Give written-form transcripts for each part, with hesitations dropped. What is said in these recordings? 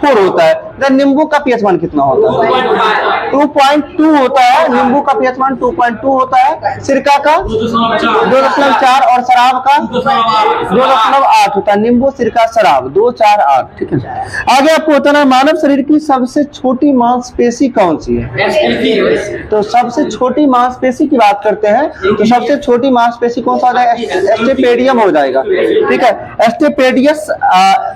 4 होता है। देन नींबू का pH मान कितना होता है? 2.2 होता है। नींबू का pH मान 2.2 होता है। सिरका का 2.4 और शराब का 2.8 होता है। नींबू, सिरका, शराब 2, 4, 8। ठीक है, आगे आपको बताना है मानव शरीर की सबसे छोटी मांसपेशी कौन सी है? तो सबसे छोटी मांसपेशी की बात करते हैं तो सबसे छोटी मांसपेशी कौन सा हो जाएगा? एस्टेपेडियम हो जाएगा। ठीक है, एस्टेपेडियस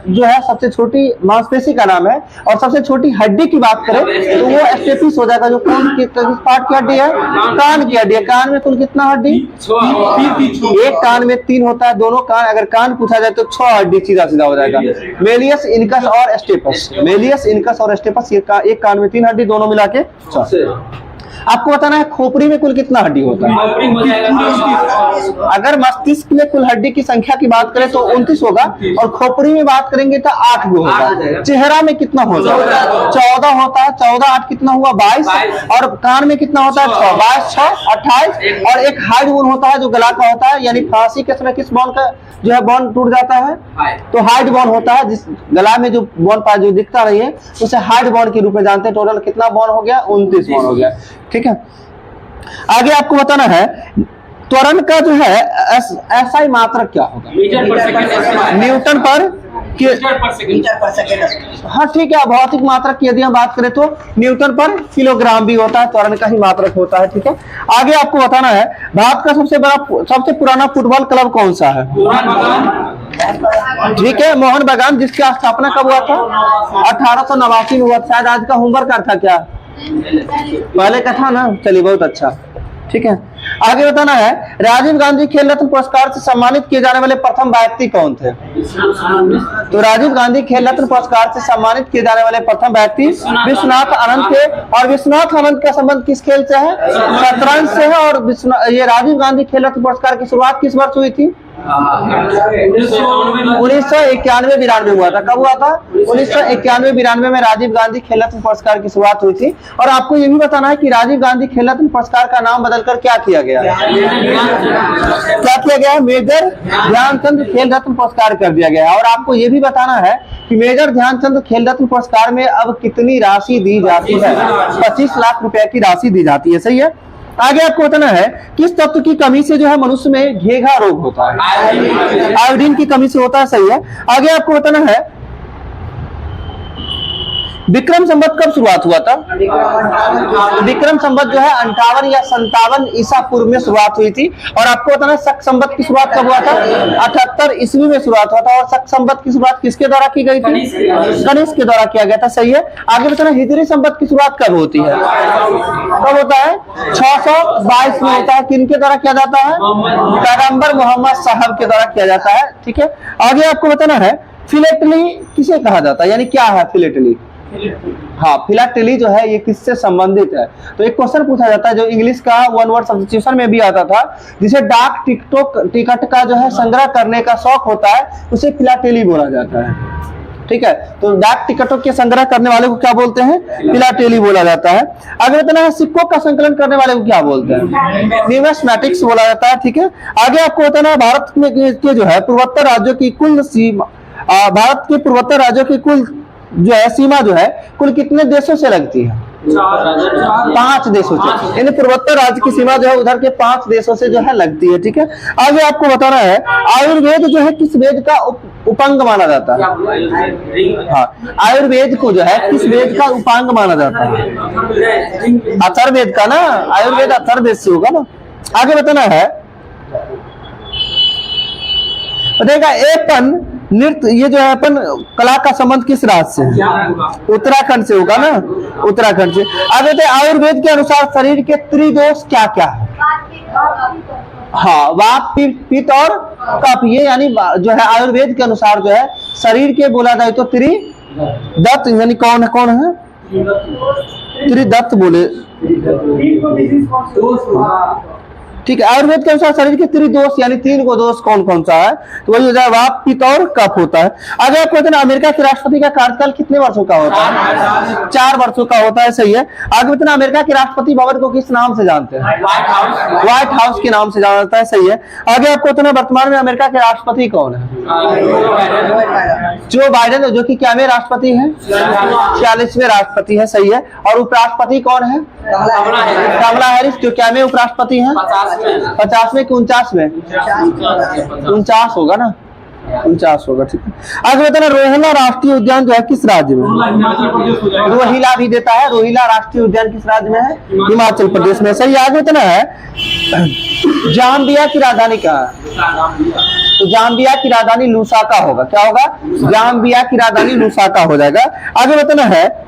जो है सबसे छोटी मांसपेशी का नाम है। और सबसे छोटी हड्डी की बात करें तो वो एस्टेपिस हो जाएगा, जो कौन किस पार्ट की हड्डी है? कान की हड्डी है। कान में कुल कितना हड्डी? एक कान में 3 होता है। दोनों कान, अगर कान पूछा जाए तो 6 हड्डी सीधा सीधा हो जाएगा। मेलियस, इनकस और एस्टेपस। मेलियस, इनकस और एस्टेपस, एक कान में 3 हड्डी, दोनों मिला के 6। आपको बताना है खोपड़ी में कुल कितना हड्डी होता है? अगर मस्तिष्क में कुल हड्डी की संख्या की बात करें तो 29 होगा, और खोपड़ी में बात करेंगे तो 8 होगा। चेहरा में कितना होता है? 14 होता है। 14, 8 कितना हुआ? 22। और कान में कितना होता है? 6, 22, 6, 28। और एक हाइड बोन होता है जो गला का होता है, यानी फांसी के समय किस बोन का जो है बोन टूट जाता है? तो हाइड बोन होता है। जिस गला में जो बोन पा जो दिखता रही है उसे हाइड बोन के रूप में जानते हैं। टोटल कितना बोन हो गया? 29 बोन हो गया। ठीक है, आगे आपको बताना है त्वरण का जो है एसआई मात्रक क्या होगा? न्यूटन पर हाँ ठीक है, भौतिक मात्रक की यदि हम बात करें तो न्यूटन पर किलोग्राम भी होता है। त्वरण का ही मात्रक होता है। ठीक है, आगे आपको बताना है भारत का सबसे पुराना फुटबॉल क्लब कौन सा है? ठीक है, मोहन बागान, जिसकी स्थापना कब हुआ था? 1889 में हुआ। शायद आज का होमवर्क था क्या? पहले का था ना। चलिए, बहुत अच्छा। ठीक है, आगे बताना है राजीव गांधी खेल रत्न पुरस्कार से सम्मानित किए जाने वाले प्रथम व्यक्ति कौन थे? तो राजीव गांधी खेल रत्न पुरस्कार से सम्मानित किए जाने वाले प्रथम व्यक्ति विश्वनाथ आनंद थे। और विश्वनाथ आनंद का संबंध किस खेल से है? शतरंज से है। और ये राजीव गांधी खेल रत्न पुरस्कार की शुरुआत किस वर्ष हुई थी? 1991-92 हुआ था। कब हुआ था? 1991-92 में राजीव गांधी खेल रत्न पुरस्कार की शुरुआत हुई थी। और आपको ये भी बताना है कि राजीव गांधी खेल रत्न पुरस्कार का नाम बदलकर क्या किया गया? क्या किया गया? मेजर ध्यानचंद खेल रत्न पुरस्कार कर दिया गया। और आपको ये भी बताना है कि मेजर ध्यानचंद खेल रत्न पुरस्कार में अब कितनी राशि दी जाती है? 25 लाख रुपए की राशि दी जाती है। सही है, आगे आपको बताना है किस तत्व की कमी से जो है मनुष्य में घेघा रोग होता है? आयोडीन की कमी से होता है। सही है, आगे आपको बताना है विक्रम संवत कब शुरुआत हुआ था? विक्रम संवत जो है 58 या 57 ईसा पूर्व में शुरुआत हुई थी। और आपको बताना है शक संवत की शुरुआत कब हुआ था? 78 ईस्वी में शुरुआत हुआ था। और शक संवत की शुरुआत किसके द्वारा की गई थी? गणेश के द्वारा किया गया था। सही है, आगे बताना हिजरी संवत की शुरुआत कब होती है? कब होता है? 622 में होता है। किनके द्वारा किया जाता है? पैगंबर मोहम्मद साहब के द्वारा किया जाता है। ठीक है, आगे आपको बताना है फिलेटली किसे कहा जाता है? यानी क्या है फिलेटली? हाँ, फिलाटेली जो है ये किससे संबंधित है? तो एक क्वेश्चन पूछा जाता है जो इंग्लिश का वन वर्ड सब्स्टिट्यूशन में भी आता था, जिसे डाक टिकट का जो है संग्रह करने का शौक होता है, उसे फिलाटेली बोला जाता है। ठीक है, तो डाक टिकटों के संग्रह करने वाले को क्या बोलते हैं? फिलाटेली बोला जाता है। आगे बताना है सिक्कों का संकलन करने वाले को क्या बोलते हैं? न्यूमिस्मेटिक्स बोला जाता है। ठीक है, आगे आपको बताना है भारत में के जो है पूर्वोत्तर राज्यों की कुल सीमा, भारत के पूर्वोत्तर राज्यों की कुल जो है सीमा जो है कुल कितने देशों से लगती है? 5 देशों से। यानी पूर्वोत्तर राज्य की सीमा जो है उधर के 5 देशों से जो है लगती है। ठीक है, आगे आपको बताना है आयुर्वेद जो है किस वेद का उपांग माना जाता है? हाँ, आयुर्वेद को जो है किस वेद का उपांग माना जाता है? अथर्ववेद का ना। आयुर्वेद अथर्ववेद से होगा ना। आगे बताना है बताएगा एपन नृत्य, ये जो है अपन कला का संबंध किस राज्य से है? उत्तराखंड से होगा ना, उत्तराखंड से। आगे तो आयुर्वेद के अनुसार शरीर के त्रिदोष क्या क्या है? हाँ, वात, पित्त और कफ। ये यानी जो है आयुर्वेद के अनुसार जो है शरीर के बोला जाए तो त्रिदत्त, यानी कौन है? त्रिदत्त बोले। ठीक है। आयुर्वेद के अनुसार शरीर के त्रिदोष यानी 3 को दोष कौन कौन सा है, तो वही हो जाए वात, पित्त और कफ होता है। आगे आपको बताना अमेरिका के राष्ट्रपति का कार्यकाल कितने वर्षों का होता है? 4 वर्षों का होता है, सही है। आगे बताना अमेरिका के राष्ट्रपति भवन को किस नाम से जानते हैं? व्हाइट हाउस के नाम से जाना जाता है, सही है। आगे आपको बताना वर्तमान में अमेरिका के राष्ट्रपति कौन है? जो बाइडेन, जो कि क्या में राष्ट्रपति है? 46वें राष्ट्रपति है, सही है। और उपराष्ट्रपति कौन है? कमला हैरिस, जो क्या में उपराष्ट्रपति है? 50वें कि 49वें? 49 होगा ना, 49 होगा, ठीक है। आगे बताना रोहिला राष्ट्रीय उद्यान जो है किस राज्य में? रोहिला भी देता है, रोहिला राष्ट्रीय उद्यान किस राज्य में है? हिमाचल प्रदेश में, सही। आगे बताना है जाम्बिया की राजधानी कहाँ है? तो जाम्बिया की राजधानी लुसाका होगा, क्या होगा? जाम्बिया की राजधानी लुसाका हो जाएगा। आगे बताना है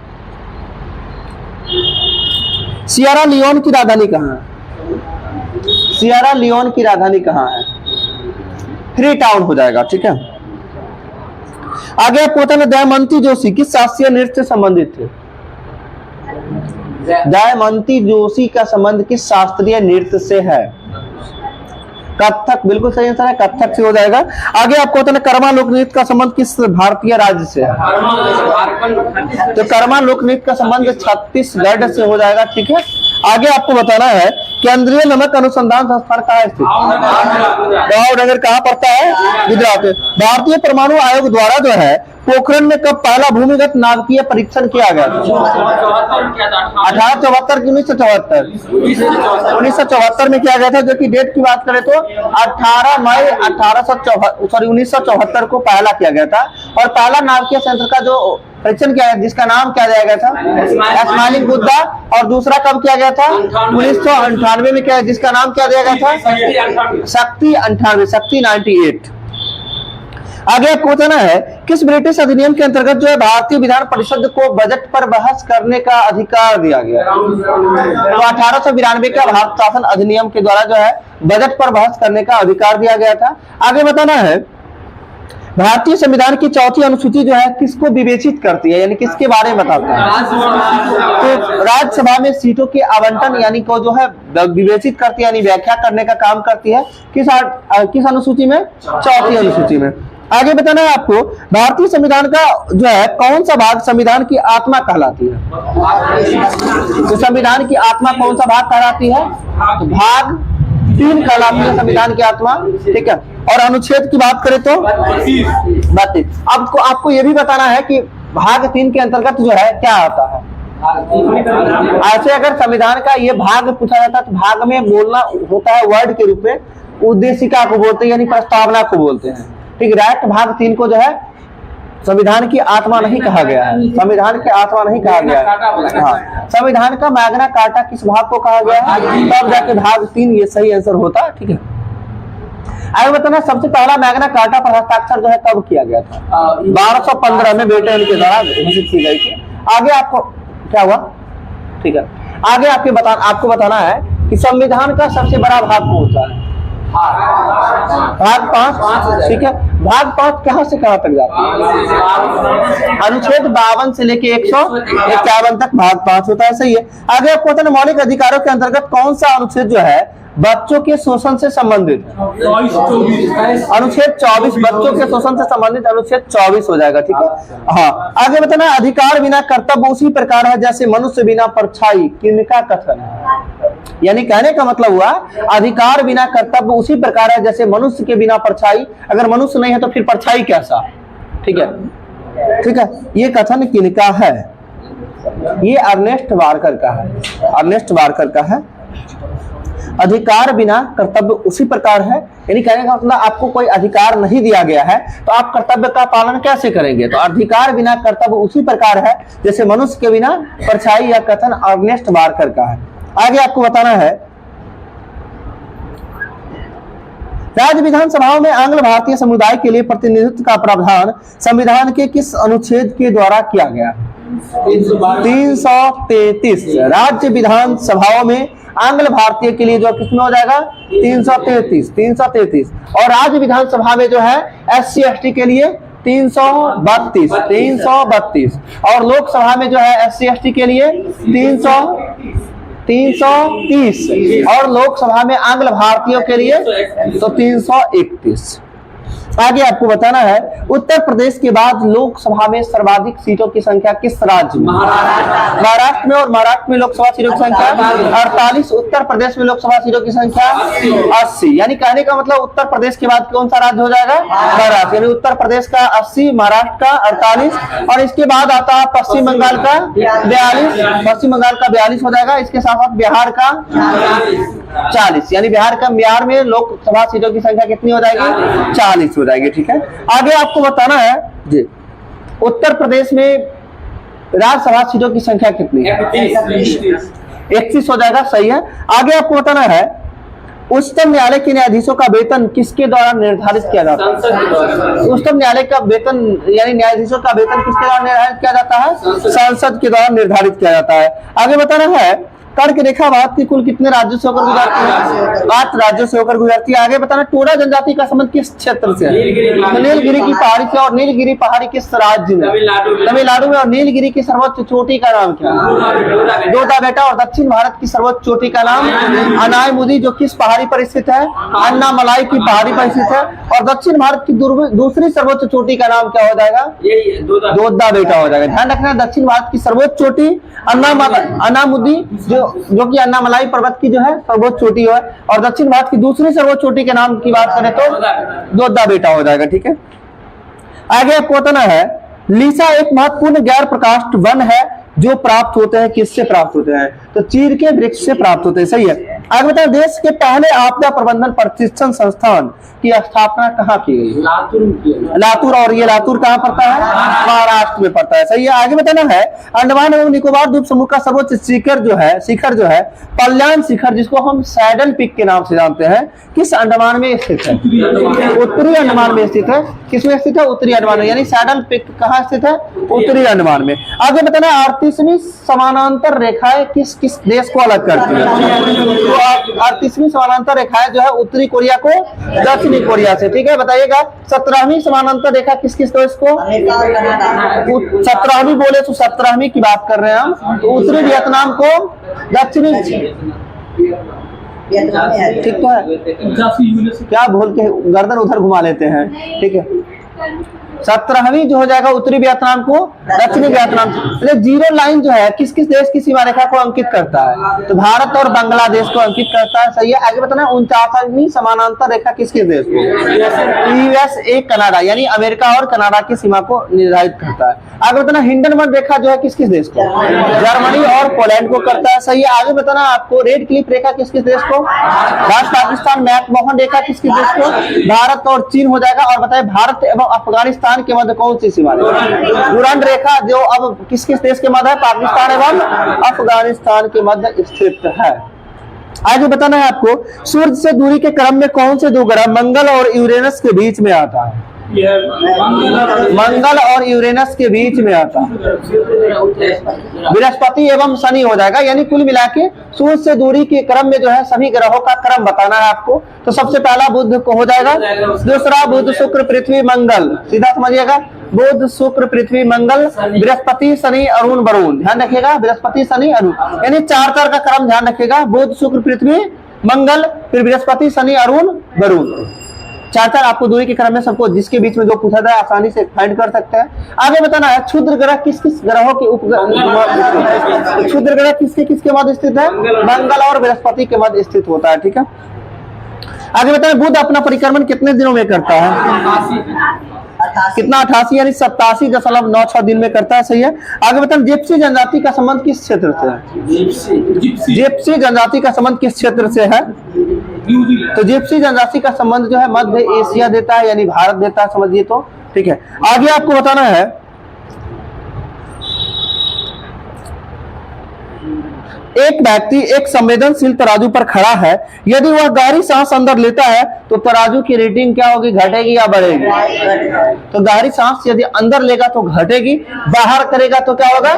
सियरा लियोन की राजधानी कहाँ है? सियरा लियोन की राजधानी कहाँ है? फ्री टाउन हो जाएगा, ठीक है। आगे आपको बताना दमयंती जोशी किस शास्त्रीय नृत्य से संबंधित थे? दमयंती जोशी का संबंध किस शास्त्रीय नृत्य से है? कथक, बिल्कुल सही आंसर है, कथक से हो जाएगा। आगे आपको बताना कर्मा लोक नृत्य का संबंध किस भारतीय राज्य से है? तो कर्मा लोक नृत्य का संबंध छत्तीसगढ़ से हो जाएगा, ठीक है। आगे आपको बताना है केंद्रीय नमक अनुसंधान संस्थान कहाँ स्थित? भावनगर कहाँ पड़ता है? गुजरात में। भारतीय परमाणु आयोग द्वारा जो है पोखरण में कब पहला भूमिगत नाभिकीय परीक्षण किया गया था? 1874 की 1974? 1974 में किया गया था, जो कि डेट की बात करें तो 18 मई 1974 को पहला किया गया था। और पहला नाभिकीय संयंत्र का जो परीक्षण किया गया जिसका नाम क्या दिया गया था? स्माइलिंग बुद्धा। और दूसरा कब किया गया था? 1998 में किया, जिसका नाम क्या दिया गया था? शक्ति 98, शक्ति 98। आगे आपको बताना है किस ब्रिटिश अधिनियम के अंतर्गत जो है भारतीय विधान परिषद को बजट पर बहस करने का अधिकार दिया गया? तो 1892 का भारत शासन अधिनियम के द्वारा जो है बजट पर बहस करने का अधिकार दिया गया था। आगे बताना है भारतीय संविधान की 4थी अनुसूची जो है किसको विवेचित करती है, यानी किसके बारे में बताता है? तो राज्यसभा में सीटों के आवंटन यानी को जो है विवेचित करती है, यानी व्याख्या करने का काम करती है। किस अनुसूची में? 4थी अनुसूची में। आगे बताना है आपको भारतीय संविधान का जो है कौन सा भाग संविधान की आत्मा कहलाती है? तो संविधान की आत्मा कौन सा भाग कहलाती है? तो भाग 3 कहलाती है संविधान की आत्मा, ठीक है। और अनुच्छेद की बात करें तो 32। अब आपको यह भी बताना है कि भाग 3 के अंतर्गत जो है क्या आता है। ऐसे अगर संविधान का ये भाग पूछा जाता है तो भाग में बोलना होता है वर्ड के रूप में, उद्देशिका को बोलते हैं यानी प्रस्तावना को बोलते हैं, ठीक। डायरेक्ट भाग 3 को जो है संविधान की आत्मा नहीं कहा गया है, संविधान की आत्मा नहीं कहा गया है। हाँ, संविधान का मैग्ना कार्टा किस भाग को कहा गया है? तब जाके भाग 3 ये सही आंसर होता है, ठीक है। आगे बताना सबसे पहला मैग्ना कार्टा पर हस्ताक्षर जो है कब किया गया था? 1215 में ब्रिटेन के द्वारा घोषित की गई थी। आगे आपको क्या हुआ, ठीक है। आगे आपको बताना है कि संविधान का सबसे बड़ा भाग कौन सा है? भाग 5, ठीक है। भाग 5 कहां से कहां तक जाता है? अनुच्छेद 52 से लेके 151 तक भाग 5 होता है, सही है। आगे आपको बताना मौलिक अधिकारों के अंतर्गत कौन सा अनुच्छेद जो है बच्चों के शोषण से संबंधित? अनुच्छेद 24 बच्चों के शोषण से संबंधित अनुच्छेद 24 हो जाएगा, ठीक है। हाँ, आगे बताना अधिकार बिना कर्तव्य उसी प्रकार है जैसे मनुष्य बिना परछाई, किनका कथन है? यानी कहने का मतलब हुआ अधिकार बिना कर्तव्य उसी प्रकार है जैसे मनुष्य के बिना परछाई, अगर मनुष्य नहीं है तो फिर परछाई कैसा, ठीक है, ठीक है। ये कथन किनका है? ये अर्नेस्ट बारकर का है, अर्नेस्ट बारकर का है। अधिकार बिना कर्तव्य उसी प्रकार है, यानी कहने का मतलब आपको कोई अधिकार नहीं दिया गया है तो आप कर्तव्य का पालन कैसे करेंगे? तो अधिकार बिना कर्तव्य उसी प्रकार है जैसे मनुष्य के बिना परछाई, या कथन अर्नेस्ट बारकर का है। आगे आपको बताना है राज्य विधानसभाओं में आंग्ल भारतीय समुदाय के लिए प्रतिनिधित्व का प्रावधान संविधान के किस अनुच्छेद के द्वारा किया गया? 333। राज्य विधानसभाओं में आंग्ल भारतीय के लिए जो किसमें हो जाएगा? 333। और राज्य विधानसभा में जो है SC ST के लिए 332। और लोकसभा में जो है SC ST के लिए 330 और लोकसभा में आंग्ल भारतीयों के लिए तो 331। आगे आपको बताना है उत्तर प्रदेश के बाद लोकसभा में सर्वाधिक सीटों की संख्या किस राज्य में? महाराष्ट्र में। और महाराष्ट्र में लोकसभा सीटों की संख्या 48। उत्तर प्रदेश में लोकसभा सीटों की संख्या 80। यानी कहने का मतलब उत्तर प्रदेश के बाद कौन सा राज्य हो जाएगा? महाराष्ट्र। यानी उत्तर प्रदेश का 80, महाराष्ट्र का 48 और इसके बाद आता है पश्चिम बंगाल का 42। पश्चिम बंगाल का 42 हो जाएगा। इसके साथ साथ बिहार का 40। यानी बिहार में लोकसभा सीटों की संख्या कितनी हो जाएगी? 40 हो जाएगी। ठीक है, आगे आपको बताना है जी उत्तर प्रदेश में राज्यसभा सीटों की संख्या कितनी है? 31 हो जाएगा। सही है। आगे आपको बताना है उच्चतम न्यायालय के न्यायाधीशों का वेतन किसके द्वारा निर्धारित किया जाता है? उच्चतम न्यायालय का वेतन यानी न्यायाधीशों का वेतन किसके द्वारा निर्धारित किया जाता है? संसद के द्वारा निर्धारित किया जाता है। आगे बताना है कर्क रेखा भारत के कुल कितने राज्यों से होकर गुजरती है? 8 राज्यों से होकर गुजरती है। आगे बताना टोडा जनजाति का संबंध किस क्षेत्र से है? नीलगिरी की पहाड़ी से। और नीलगिरी पहाड़ी किस राज्य में? तमिलनाडु में। और नीलगिरी की सर्वोच्च चोटी का नाम क्या है? दोदा बेटा। और दक्षिण भारत की सर्वोच्च चोटी का नाम अनायमुदी जो किस पहाड़ी पर स्थित है? अन्नामलाई की पहाड़ी पर स्थित है। और दक्षिण भारत की दूसरी सर्वोच्च चोटी का नाम क्या हो जाएगा? दोदा बेटा हो जाएगा। ध्यान रखना दक्षिण भारत की सर्वोच्च चोटी अन्नामुदी जो कि अन्नामलाई पर्वत की जो है सर्वोच्च चोटी है। और दक्षिण भारत की दूसरी सर्वोच्च चोटी के नाम की बात करें तो दोदा बेटा हो जाएगा। ठीक है, आगे आपको बताना है लीसा एक महत्वपूर्ण गैर प्रकाष्ठ वन है जो प्राप्त होते हैं किससे प्राप्त होते हैं? तो चीड़ के वृक्ष से प्राप्त होते हैं। सही है। आगे बताएं देश के पहले आपदा प्रबंधन प्रशिक्षण संस्थान की स्थापना कहाँ की गई? लातूर। और ये लातूर कहाँ पड़ता है? महाराष्ट्र में पड़ता है। सही है। आगे बताना है अंडमान एवं निकोबार द्वीप समूह का सर्वोच्च शिखर जो है पल्यान शिखर जिसको हम सैडल पिक के नाम से जानते हैं किस अंडमान में स्थित है? उत्तरी अंडमान में स्थित है। किसमें स्थित है? उत्तरी अंडमान में। यानी सैडल पिक कहाँ स्थित है? उत्तरी अंडमान में। आगे बताना 38वीं समानांतर रेखाएं किस किस देश को अलग करती है? 38वीं समानांतर रेखाएं जो है उत्तरी कोरिया को दक्षिणी कोरिया से। ठीक है, बताइएगा 17वीं समानांतर रेखा किस किस देश को? 17वीं बोले तो 17वीं की बात कर रहे हैं हम। तो उत्तरी वियतनाम को दक्षिणी ठीक तो है क्या बोल के गर्दन उधर घुमा लेते हैं। ठीक है, 17वीं जो हो जाएगा उत्तरी वियतनाम को दक्षिणी वियतनाम। जीरो लाइन जो है किस किस देश की सीमा रेखा को अंकित करता है? तो भारत और बांग्लादेश को अंकित करता है। सही है। आगे बताना 49वीं समानांतर रेखा किस किस देश को? USA कनाडा यानी अमेरिका और कनाडा की सीमा को निर्धारित करता है। आगे बताना हिंडनबर्ग रेखा जो है किस किस देश को? जर्मनी और पोलैंड को करता है। सही है। आगे बताना आपको रेड क्लिफ रेखा किस किस देश को? भारत पाकिस्तान। मैकमोहन रेखा किस किस देश को? भारत और चीन हो जाएगा। और बताए भारत एवं अफगानिस्तान के मध्य कौन सी सीमा रेखा? डुरांड रेखा जो अब किस किस देश के मध्य है? पाकिस्तान एवं अफगानिस्तान के मध्य स्थित है। आगे बताना है आपको सूर्य से दूरी के क्रम में कौन से दो ग्रह मंगल और यूरेनस के बीच में आता है? मंगल और यूरेनस के बीच में आता है बृहस्पति एवं शनि हो जाएगा। यानी कुल मिला के सूर्य से दूरी के क्रम में जो है सभी ग्रहों का क्रम बताना है आपको। तो सबसे पहला बुध को हो जाएगा। दूसरा बुध शुक्र पृथ्वी मंगल। सीधा समझिएगा बुध शुक्र पृथ्वी मंगल बृहस्पति शनि अरुण वरुण। ध्यान रखिएगा बृहस्पति शनि अरुण यानी 4 का क्रम ध्यान रखिएगा। बुध शुक्र पृथ्वी मंगल फिर बृहस्पति शनि अरुण वरुण। 4 आपको दूरी के क्रम में सबको जिसके बीच में जो पूछा था आसानी से फाइंड कर सकते हैं। आगे बताना है क्षुद्र ग्रह किस किस ग्रहों के क्षुद्र ग्रह किसके किसके मध्य स्थित है? मंगल और बृहस्पति के मध्य स्थित होता है। ठीक है, आगे बताना बुध अपना परिक्रमण कितने दिनों में करता है? कितना? 88 यानी 87.96 दिन में करता है। सही है। आगे बताना जिप्सी जनजाति का संबंध किस क्षेत्र से है? जिप्सी जनजाति का संबंध किस क्षेत्र से है? तो जिप्सी जनजाति का संबंध जो है मध्य एशिया देता है यानी भारत देता है। समझिए तो ठीक है। आगे आपको बताना है एक व्यक्ति एक संवेदनशील तराजू पर खड़ा है। यदि वह गहरी सांस अंदर लेता है तो तराजू की रीडिंग क्या होगी? घटेगी या बढ़ेगी? तो गहरी सांस यदि अंदर लेगा तो घटेगी, बाहर करेगा तो क्या होगा?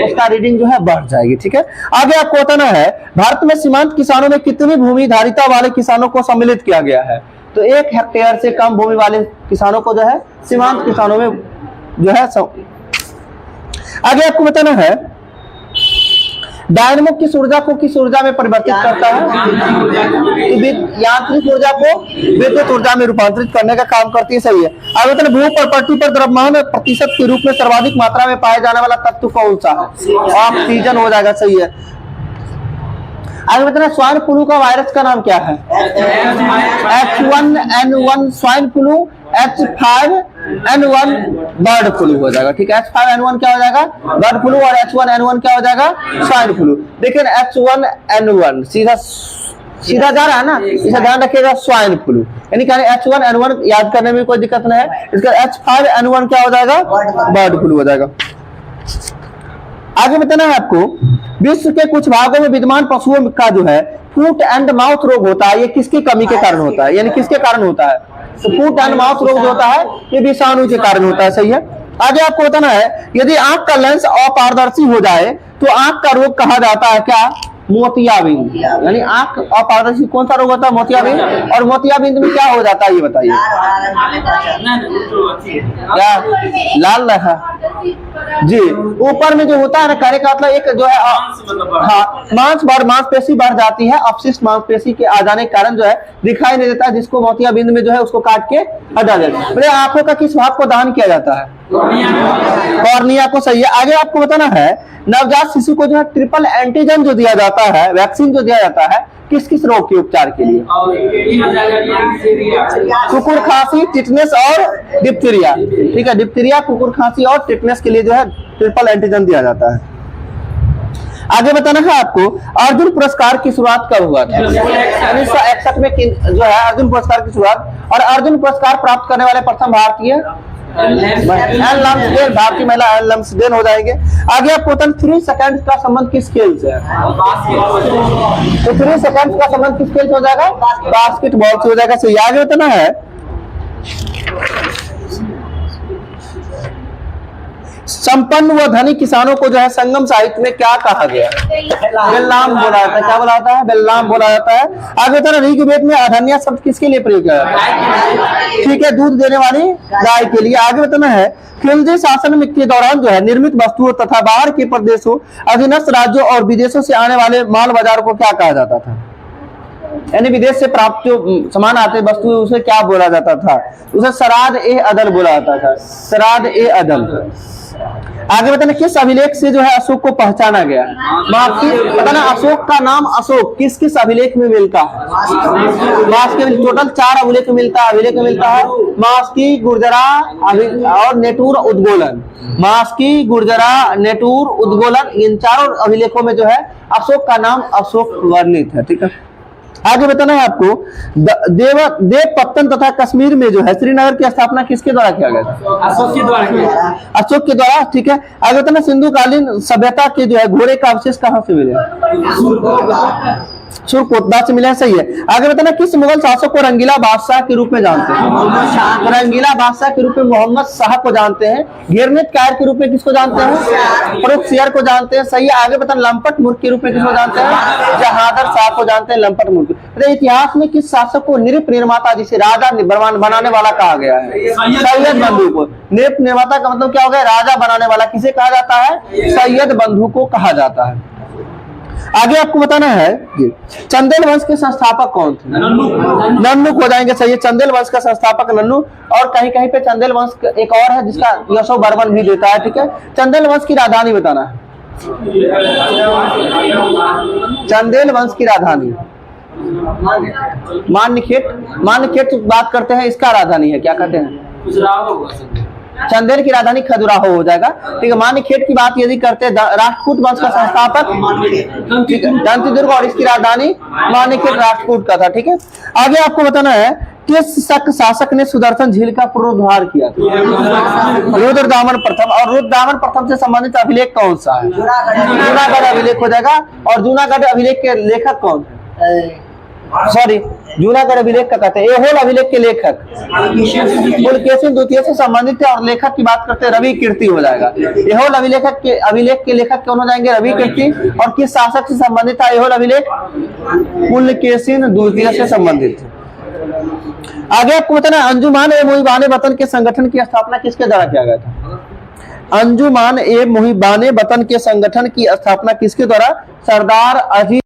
उसका रीडिंग जो है बढ़ जाएगी। ठीक है, आगे आपको बताना है भारत में सीमांत किसानों में कितनी भूमि धारिता वाले किसानों को सम्मिलित किया गया है? तो 1 हेक्टेयर से कम भूमि वाले किसानों को जो है सीमांत किसानों में जो है। आगे आपको बताना है डायनमो किस ऊर्जा को किस ऊर्जा में परिवर्तित करता है? यांत्रिक ऊर्जा को विद्युत ऊर्जा में रूपांतरित करने का काम करती है। सही है। आगे बताना भू प्रॉपर्टी पर द्रव्यमान प्रतिशत के रूप में सर्वाधिक मात्रा में पाया जाने वाला तत्व कौन सा है? ऑक्सीजन हो जाएगा। सही है। आगे बताना स्वाइन फ्लू का वायरस का नाम क्या है? H1N1 swine flu, H5N1 bird flu हो जाएगा। ठीक है। H5N1 क्या हो जाएगा? बर्ड फ्लू, और H1N1 क्या हो जाएगा? Swine flu. देखिए H1N1 सीधा जा रहा है ना, इसे ध्यान रखिएगा, स्वाइन फ्लू यानी कि H1N1 याद करने में कोई दिक्कत नहीं है। इसका H5N1 क्या हो जाएगा? बर्ड फ्लू हो जाएगा। आगे बताना है आपको, विश्व के कुछ भागों में विद्यमान पशुओं का जो है फुट एंड माउथ रोग होता है, ये किसकी कमी के कारण होता है? यानी किसके कारण होता है? तो फुट एंड माउथ रोग जो होता है ये विषाणु के कारण होता है। सही है। आगे आपको बताना है, यदि आंख का लेंस अपारदर्शी हो जाए तो आंख का रोग कहा जाता है क्या? मोतियाबिंद। यानी आंख अपारदर्शी कौन सा रोग होता है? मोतियाबिंद। और मोतियाबिंद में क्या हो जाता है ये बताइए? क्या लाल रहा जी, ऊपर में जो होता है ना, कहने का मतलब एक जो है हाँ मांसपेशी बढ़ जाती है, अपशिष्ट मांसपेशी के आ जाने के कारण जो है दिखाई नहीं देता है, जिसको मोतियाबिंद में जो है उसको काट के हटा देता है। मतलब आंखों का किस भाग को दान किया जाता है? कॉर्निया को। सही है। आगे आपको बताना है, नवजात शिशु को जो है ट्रिपल एंटीजन जो दिया जाता है, वैक्सीन जो दिया जाता है, किस किस रोग के उपचार के लिए? कुकुर खांसी, टिटनेस और डिप्थीरिया। ठीक है। डिप्थीरिया, कुकुर खांसी और टिटनेस के लिए जो है ट्रिपल एंटीजन दिया जाता है। आगे बताना है आपको, अर्जुन पुरस्कार की शुरुआत कब हुआ था? 1961 में जो है अर्जुन पुरस्कार की शुरुआत, और अर्जुन पुरस्कार प्राप्त करने वाले प्रथम भारतीय भारतीय महिला एन लम्सडेन हो जाएंगे। आगे आपको 3 सेकंड का संबंध किस खेल से है? तो 3 सेकंड का संबंध किस खेल से हो जाएगा? बास्केटबॉल से हो जाएगा। सही। आगे बताना है, संपन्न व धनी किसानों को जो है संगम साहित्य में क्या कहा गया? बेल्लाम बोला जाता है। क्या बोला जाता है? बेल्लाम बोला जाता है। आगे बताना, ऋग्वेद में अधन्या शब्द किसके लिए प्रयोग किया जाता है? ठीक है, दूध देने वाली गाय के लिए। आगे बताना है, खिलजी शासन के दौरान जो है निर्मित वस्तुओं तथा बाहर के प्रदेशों, अधीनस्थ राज्यों और विदेशों से आने वाले माल बाजार को क्या कहा जाता था? यानी विदेश से प्राप्त जो सामान आते वस्तु, उसे क्या बोला जाता था? उसे सराद ए अदल बोला जाता था। सराद ए अदल। आगे बताना, किस अभिलेख से जो है अशोक को पहचाना गया? बताना, अशोक का नाम अशोक किस किस अभिलेख में मिलता है? मास के टोटल 4 अभिलेख में मिलता है। मास्की, गुर्जरा और नेटूर उद्गोलन। मास्की, गुर्जरा, नेटूर, उद्गोलन, इन 4 अभिलेखों में जो है अशोक का नाम अशोक वर्णित है। ठीक है। आगे बताना है आपको, देवपत्तन तथा कश्मीर में जो है श्रीनगर की स्थापना किसके द्वारा किया गया था? अशोक के द्वारा। ठीक है। आगे बताना, सिंधु कालीन सभ्यता के जो है घोड़े का अवशेष कहाँ से मिले? सुरकोटबा से मिला। सही है। आगे बताना, किस मुगल शासक को रंगीला बादशाह के रूप में जानते हैं? रंगीला बादशाह के रूप में मोहम्मद शाह को जानते हैं। घेरनेट कायर के रूप में किसको जानते हैं? फरुख सियर को जानते हैं। सही है। आगे बताना, लंपट मूर्ख के रूप में किसको जानते हैं? जहादर शाह को जानते हैं लंपट मूर्ख। इतिहास में किस शासक को नृप निर्माता, जिसे राजा बनाने वाला कहा गया है? सैयद बंधु को। नृप निर्माता का मतलब क्या हो गया? राजा बनाने वाला। किसे कहा जाता है? सैयद बंधु को कहा जाता है। आगे आपको बताना है, चंदेल वंश के संस्थापक कौन थे? नन्नू हो जाएंगे। सही है। चंदेल वंश का संस्थापक नन्नू। और कहीं कहीं पे चंदेल वंश एक और है जिसका यशो बर्मन भी देता है। ठीक है। चंदेल वंश की राजधानी बताना है। चंदेल वंश की राजधानी मान्यखेट बात करते हैं, इसका राजधानी है क्या कहते हैं? चंदेल की राजधानी खजुराहो हो जाएगा। ठीक है। मान्यखेट की बात यदि करते हैं, राष्ट्रकूट वंश का संस्थापक दंतिदुर्ग, और इसकी राजधानी मान्यखेट राष्ट्रकूट का था। ठीक है। आगे आपको बताना है, किस शासक ने सुदर्शन झील का पुनरुद्धार किया था? रुद्रदामन प्रथम। और रुद्रदामन प्रथम से संबंधित अभिलेख कौन सा है? जूनागढ़ अभिलेख हो जाएगा। और जूनागढ़ अभिलेख के लेखक कौन है? सॉरी, जूनागढ़ अभिलेख का कहते हैं। एहोल अभिलेख के लेखक पुलकेशिन द्वितीय से संबंधित है। और लेखक की बात करते हैं, रवि कीर्ति हो जाएगा। एहोल अभिलेख के लेखक कौन हो जाएंगे? रवि कीर्ति। और किस शासक से संबंधित है एहोल अभिलेख? पुलकेशिन द्वितीय से संबंधित है। आगे आपको बताना, अंजुमान ए मुहिबाने वतन के संगठन की स्थापना किसके द्वारा किया गया था? अंजुमान ए मुहिबाने वतन के संगठन की स्थापना किसके द्वारा सरदार अजीज